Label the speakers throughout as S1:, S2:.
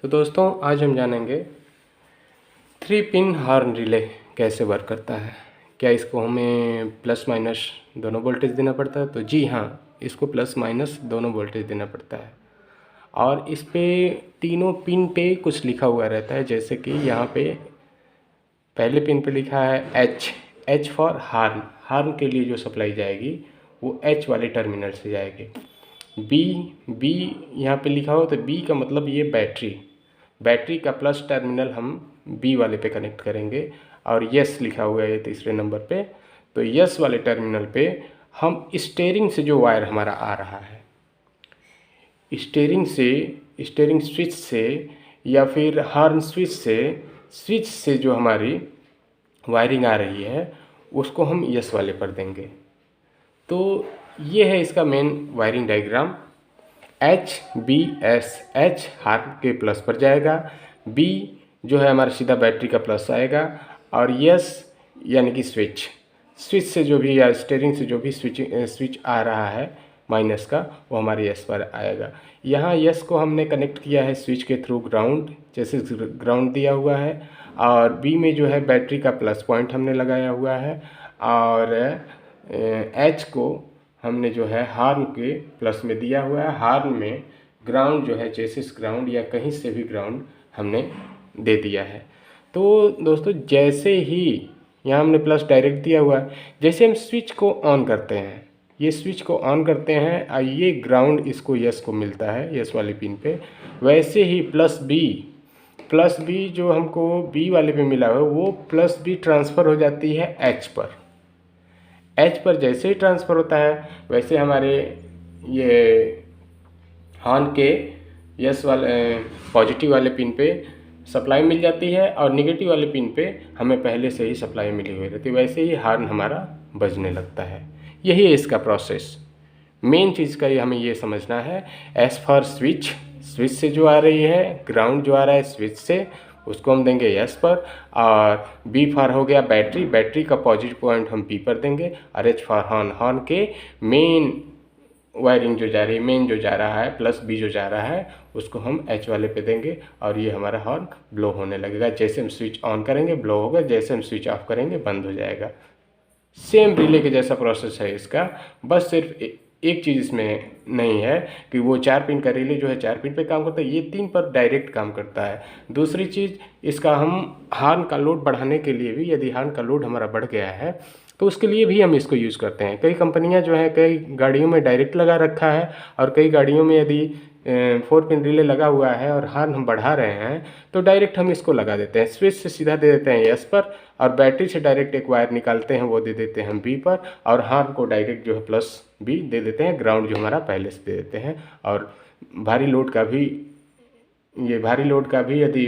S1: तो दोस्तों आज हम जानेंगे 3 पिन हॉर्न रिले कैसे वर्क करता है। क्या इसको हमें प्लस माइनस दोनों वोल्टेज देना पड़ता है? तो जी हाँ, इसको प्लस माइनस दोनों वोल्टेज देना पड़ता है। और इस पे तीनों पिन पे कुछ लिखा हुआ रहता है, जैसे कि यहाँ पे पहले पिन पे लिखा है एच फॉर हॉर्न। हॉर्न के लिए जो सप्लाई जाएगी वो एच वाले टर्मिनल से जाएगी। बी यहाँ पे लिखा हो तो बी का मतलब ये बैटरी का प्लस टर्मिनल हम बी वाले पे कनेक्ट करेंगे। और यस लिखा हुआ है तीसरे नंबर पे, तो यस वाले टर्मिनल पे हम स्टीयरिंग से जो वायर हमारा आ रहा है, स्टीयरिंग स्विच से या फिर हॉर्न स्विच से जो हमारी वायरिंग आ रही है उसको हम यस वाले पर देंगे। तो ये है इसका main wiring diagram. H horn के प्लस पर जाएगा, बी जो है हमारा सीधा बैटरी का प्लस आएगा, और यस यानी कि स्विच से जो भी या स्टीयरिंग से जो भी स्विच आ रहा है माइनस का, वो हमारे यस पर आएगा। यहाँ यस को हमने कनेक्ट किया है स्विच के थ्रू ग्राउंड, जैसे ग्राउंड दिया हुआ है, और बी में जो है बैटरी का प्लस पॉइंट हमने लगाया हुआ है, और एच को हमने जो है हॉर्न के प्लस में दिया हुआ है। हॉर्न में ग्राउंड जो है चेसिस ग्राउंड या कहीं से भी ग्राउंड हमने दे दिया है। तो दोस्तों जैसे ही यहाँ हमने प्लस डायरेक्ट दिया हुआ है, जैसे हम स्विच को ऑन करते हैं, ये स्विच को ऑन करते हैं और ये ग्राउंड इसको यस को मिलता है यस वाले पिन पे, वैसे ही प्लस बी जो हमको बी वाले पे मिला हुआ है वो प्लस बी ट्रांसफ़र हो जाती है एच पर जैसे ही ट्रांसफ़र होता है वैसे हमारे ये हॉर्न के यस वाले पॉजिटिव वाले पिन पे सप्लाई मिल जाती है, और निगेटिव वाले पिन पे हमें पहले से ही सप्लाई मिली हुई रहती है। वैसे ही हॉर्न हमारा बजने लगता है। यही है इसका प्रोसेस। मेन चीज़ का ये हमें ये समझना है, एस फॉर स्विच से जो आ रही है, ग्राउंड जो आ रहा है स्विच से, उसको हम देंगे यस पर, और बी फॉर हो गया बैटरी का पॉजिटिव पॉइंट हम बी पर देंगे, और एच फॉर हॉर्न के मेन वायरिंग जो जा रही है, मेन जो जा रहा है प्लस बी जो जा रहा है, उसको हम एच वाले पे देंगे, और ये हमारा हॉर्न ब्लो होने लगेगा। जैसे हम स्विच ऑन करेंगे ब्लो होगा, जैसे हम स्विच ऑफ करेंगे बंद हो जाएगा। सेम रिले के जैसा प्रोसेस है इसका, बस सिर्फ एक चीज़ इसमें नहीं है कि वो 4 पिन का रिले जो है 4 पिन पे काम करता है, ये 3 पर डायरेक्ट काम करता है। दूसरी चीज़, इसका हम हॉर्न का लोड बढ़ाने के लिए भी, यदि हॉर्न का लोड हमारा बढ़ गया है तो उसके लिए भी हम इसको यूज़ करते हैं। कई कंपनियां जो है कई गाड़ियों में डायरेक्ट लगा रखा है, और कई गाड़ियों में यदि 4 पिन रिले लगा हुआ है और हॉर्न हम बढ़ा रहे हैं तो डायरेक्ट हम इसको लगा देते हैं, स्विच से सीधा दे देते हैं यस पर, और बैटरी से डायरेक्ट एक वायर निकालते हैं वो दे देते हैं बी पर, और हॉर्न को डायरेक्ट जो है प्लस बी दे देते हैं, ग्राउंड जो हमारा पहले से दे देते हैं। और भारी लोड का भी यदि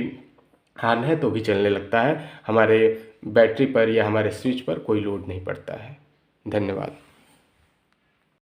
S1: हॉर्न है तो भी चलने लगता है, हमारे बैटरी पर या हमारे स्विच पर कोई लोड नहीं पड़ता है। धन्यवाद।